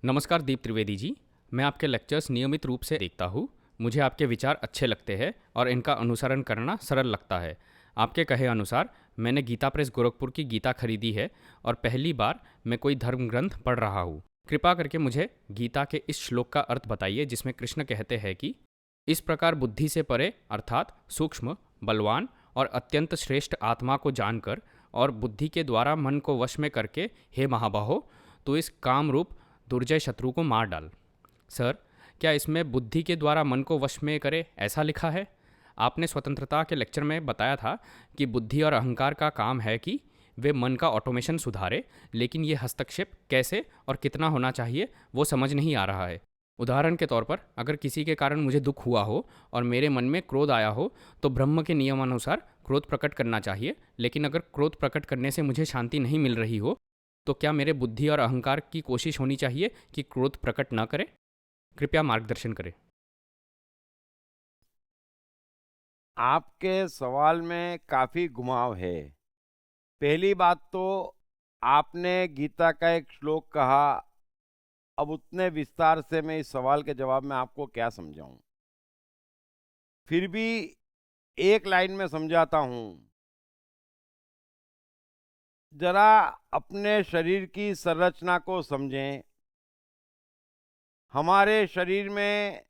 नमस्कार दीप त्रिवेदी जी। मैं आपके लेक्चर्स नियमित रूप से देखता हूँ। मुझे आपके विचार अच्छे लगते हैं और इनका अनुसरण करना सरल लगता है। आपके कहे अनुसार मैंने गीता प्रेस गोरखपुर की गीता खरीदी है और पहली बार मैं कोई धर्म ग्रंथ पढ़ रहा हूँ। कृपा करके मुझे गीता के इस श्लोक का अर्थ बताइए जिसमें कृष्ण कहते हैं कि इस प्रकार बुद्धि से परे अर्थात सूक्ष्म, बलवान और अत्यंत श्रेष्ठ आत्मा को जानकर और बुद्धि के द्वारा मन को वश में करके हे महाबाहो तो इस काम रूप दुर्जय शत्रु को मार डाल। सर, क्या इसमें बुद्धि के द्वारा मन को वश में करे ऐसा लिखा है? आपने स्वतंत्रता के लेक्चर में बताया था कि बुद्धि और अहंकार का काम है कि वे मन का ऑटोमेशन सुधारे, लेकिन ये हस्तक्षेप कैसे और कितना होना चाहिए वो समझ नहीं आ रहा है। उदाहरण के तौर पर अगर किसी के कारण मुझे दुख हुआ हो और मेरे मन में क्रोध आया हो तो ब्रह्म के नियमानुसार क्रोध प्रकट करना चाहिए, लेकिन अगर क्रोध प्रकट करने से मुझे शांति नहीं मिल रही हो तो क्या मेरे बुद्धि और अहंकार की कोशिश होनी चाहिए कि क्रोध प्रकट न करे? कृपया मार्गदर्शन करें। आपके सवाल में काफ़ी घुमाव है। पहली बात तो आपने गीता का एक श्लोक कहा। अब उतने विस्तार से मैं इस सवाल के जवाब में आपको क्या समझाऊं। फिर भी एक लाइन में समझाता हूं। जरा अपने शरीर की संरचना को समझें। हमारे शरीर में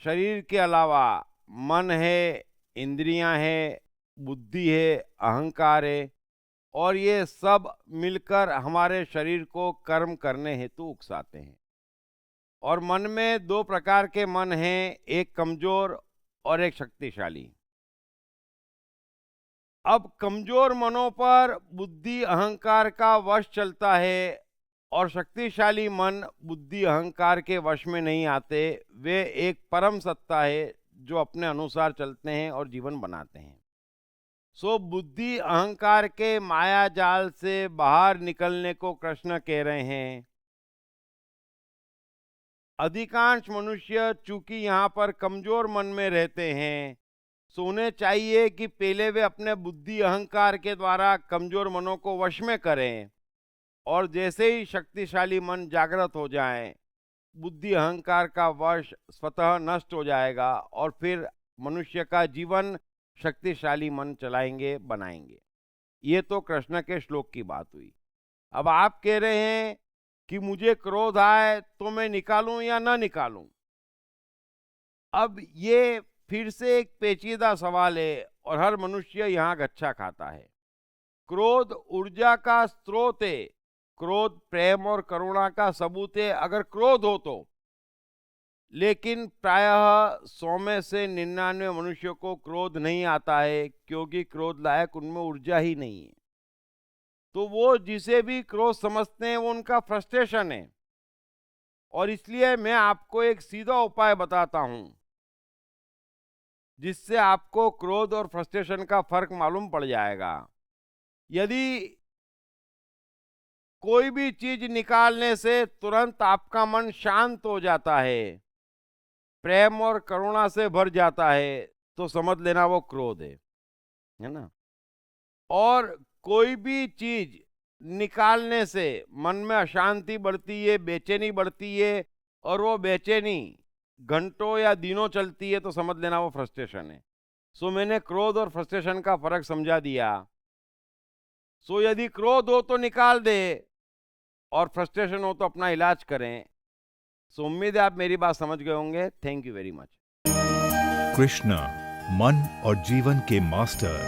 शरीर के अलावा मन है, इंद्रियां हैं, बुद्धि है, अहंकार है और ये सब मिलकर हमारे शरीर को कर्म करने हेतु उकसाते हैं। और मन में दो प्रकार के मन हैं, एक कमजोर और एक शक्तिशाली। अब कमजोर मनों पर बुद्धि अहंकार का वश चलता है और शक्तिशाली मन बुद्धि अहंकार के वश में नहीं आते। वे एक परम सत्ता है जो अपने अनुसार चलते हैं और जीवन बनाते हैं। सो बुद्धि अहंकार के माया जाल से बाहर निकलने को कृष्ण कह रहे हैं। अधिकांश मनुष्य चूंकि यहाँ पर कमजोर मन में रहते हैं, सो उन्हें चाहिए कि पहले वे अपने बुद्धि अहंकार के द्वारा कमजोर मनों को वश में करें और जैसे ही शक्तिशाली मन जागृत हो जाए, बुद्धि अहंकार का वश स्वतः नष्ट हो जाएगा और फिर मनुष्य का जीवन शक्तिशाली मन चलाएंगे, बनाएंगे। ये तो कृष्ण के श्लोक की बात हुई। अब आप कह रहे हैं कि मुझे क्रोध आए तो मैं निकालूं या ना निकालूं। अब ये फिर से एक पेचीदा सवाल है और हर मनुष्य यहाँ गच्छा खाता है। क्रोध ऊर्जा का स्रोत है। क्रोध प्रेम और करुणा का सबूत है अगर क्रोध हो तो। लेकिन प्रायः 100 में से 99 मनुष्यों को क्रोध नहीं आता है क्योंकि क्रोध लायक उनमें ऊर्जा ही नहीं है। तो वो जिसे भी क्रोध समझते हैं वो उनका फ्रस्ट्रेशन है। और इसलिए मैं आपको एक सीधा उपाय बताता हूं जिससे आपको क्रोध और फ्रस्ट्रेशन का फर्क मालूम पड़ जाएगा। यदि कोई भी चीज निकालने से तुरंत आपका मन शांत हो जाता है, प्रेम और करुणा से भर जाता है, तो समझ लेना वो क्रोध है ना। और कोई भी चीज निकालने से मन में अशांति बढ़ती है, बेचैनी बढ़ती है और वो बेचैनी घंटों या दिनों चलती है, तो समझ लेना वो फ्रस्ट्रेशन है। सो मैंने क्रोध और फ्रस्ट्रेशन का फर्क समझा दिया। सो यदि क्रोध हो तो निकाल दे और फ्रस्ट्रेशन हो तो अपना इलाज करें। सो उम्मीद है आप मेरी बात समझ गए होंगे। Thank you very much. Krishna मन और जीवन के मास्टर।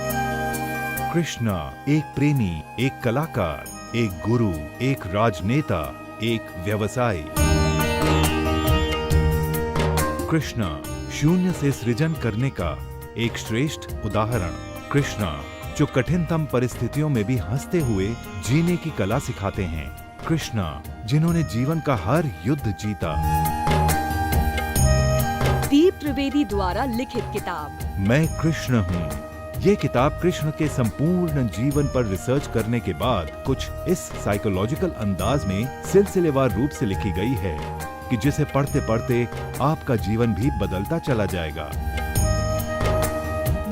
कृष्ण एक प्रेमी, एक कलाकार, एक गुरु, एक राजनेता, एक व्यवसायी। कृष्ण शून्य से सृजन करने का एक श्रेष्ठ उदाहरण। कृष्ण जो कठिनतम परिस्थितियों में भी हंसते हुए जीने की कला सिखाते हैं। कृष्ण जिन्होंने जीवन का हर युद्ध जीता। दीप त्रिवेदी द्वारा लिखित किताब मैं कृष्ण हूँ। ये किताब कृष्ण के संपूर्ण जीवन पर रिसर्च करने के बाद कुछ इस साइकोलॉजिकल अंदाज में सिलसिलेवार रूप से लिखी गई है कि जिसे पढ़ते पढ़ते आपका जीवन भी बदलता चला जाएगा।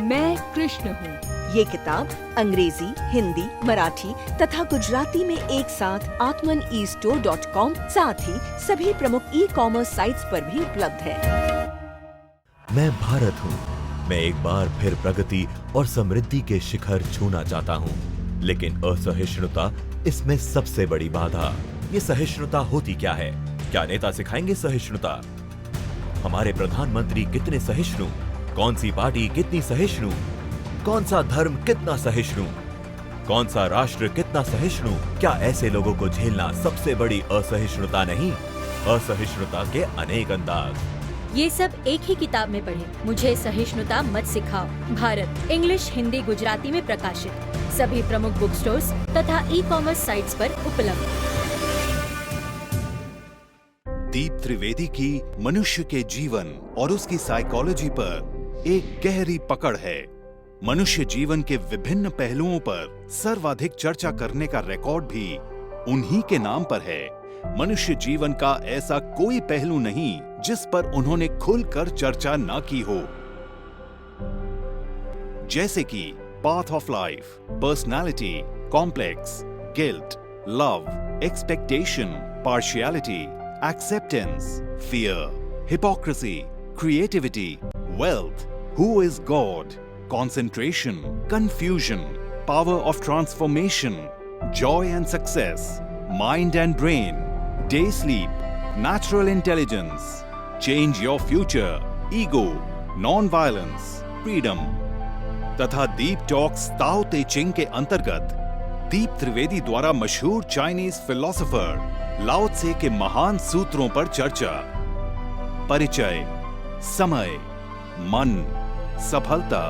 मैं कृष्ण हूँ। ये किताब अंग्रेजी, हिंदी, मराठी तथा गुजराती में एक साथ atmanestore.com साथ ही सभी प्रमुख ई-कॉमर्स साइट्स पर भी उपलब्ध है। मैं भारत हूँ। मैं एक बार फिर प्रगति और समृद्धि के शिखर छूना चाहता हूँ, लेकिन असहिष्णुता इसमें सबसे बड़ी बाधा। ये सहिष्णुता होती क्या है? क्या नेता सिखाएंगे सहिष्णुता? हमारे प्रधानमंत्री कितने सहिष्णु? कौन सी पार्टी कितनी सहिष्णु? कौन सा धर्म कितना सहिष्णु? कौन सा राष्ट्र कितना सहिष्णु? क्या ऐसे लोगों को झेलना सबसे बड़ी असहिष्णुता नहीं? असहिष्णुता के अनेक अंदाज। ये सब एक ही किताब में पढ़ें। मुझे सहिष्णुता मत सिखाओ। भारत, इंग्लिश, हिंदी, गुजराती में प्रकाशित। सभी प्रमुख बुक स्टोर्स तथा ई-कॉमर्स साइट्स पर उपलब्ध। दीप त्रिवेदी की मनुष्य के जीवन और उसकी साइकोलॉजी पर एक गहरी पकड़ है। मनुष्य जीवन के विभिन्न पहलुओं पर सर्वाधिक चर्चा करने का रिकॉर्ड भी उन्हीं के नाम पर है। मनुष्य जीवन का ऐसा कोई पहलू नहीं जिस पर उन्होंने खुलकर चर्चा ना की हो, जैसे कि path of life, personality, complex, guilt, love, expectation, partiality, acceptance, fear, hypocrisy, creativity, wealth, who is God, concentration, confusion, power of transformation, joy and success, mind and brain, day sleep, natural intelligence, change your future, ego, non-violence, freedom, तथा दीप talks ताओ ते चिंग के अंतर्गत दीप त्रिवेदी द्वारा मशहूर Chinese philosopher लाओ त्से के महान सूत्रों पर चर्चा। परिचय, समय, मन, सफलता,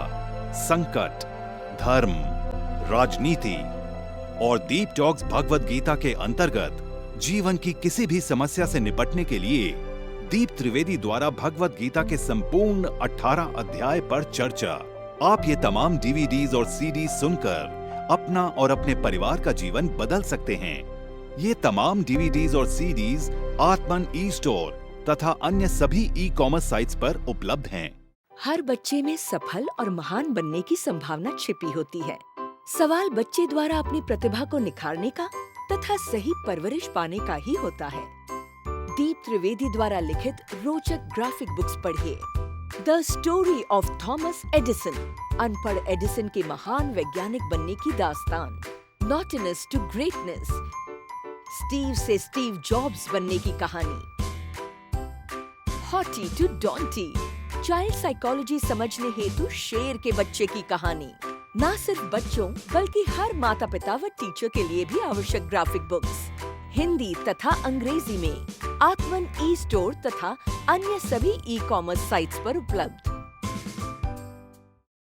संकट, धर्म, राजनीति और दीप टॉक्स भगवद गीता के अंतर्गत जीवन की किसी भी समस्या से निपटने के लिए दीप त्रिवेदी द्वारा भगवद गीता के संपूर्ण 18 अध्याय पर चर्चा। आप ये तमाम डीवीडीज और सीडीज सुनकर अपना और अपने परिवार का जीवन बदल सकते हैं। ये तमाम डीवीडीज और सीडीज आत्मन ई स्टोर तथा अन्य सभी ई कॉमर्स साइट्स पर उपलब्ध हैं। हर बच्चे में सफल और महान बनने की संभावना छिपी होती है। सवाल बच्चे द्वारा अपनी प्रतिभा को निखारने का तथा सही परवरिश पाने का ही होता है। दीप त्रिवेदी द्वारा लिखित रोचक ग्राफिक बुक्स पढ़िए। The story of Thomas Edison, अनपढ़ एडिसन के महान वैज्ञानिक बनने की दास्तान। नॉटिनेस टू ग्रेटनेस, स्टीव से स्टीव जॉब्स बनने की कहानी। हॉटी टू डॉन्टी, चाइल्ड साइकोलॉजी समझने हेतु शेर के बच्चे की कहानी। न सिर्फ बच्चों बल्कि हर माता पिता व टीचर के लिए भी आवश्यक ग्राफिक बुक्स हिंदी तथा अंग्रेजी में आत्मन ई स्टोर तथा अन्य सभी ई कॉमर्स साइट्स पर उपलब्ध।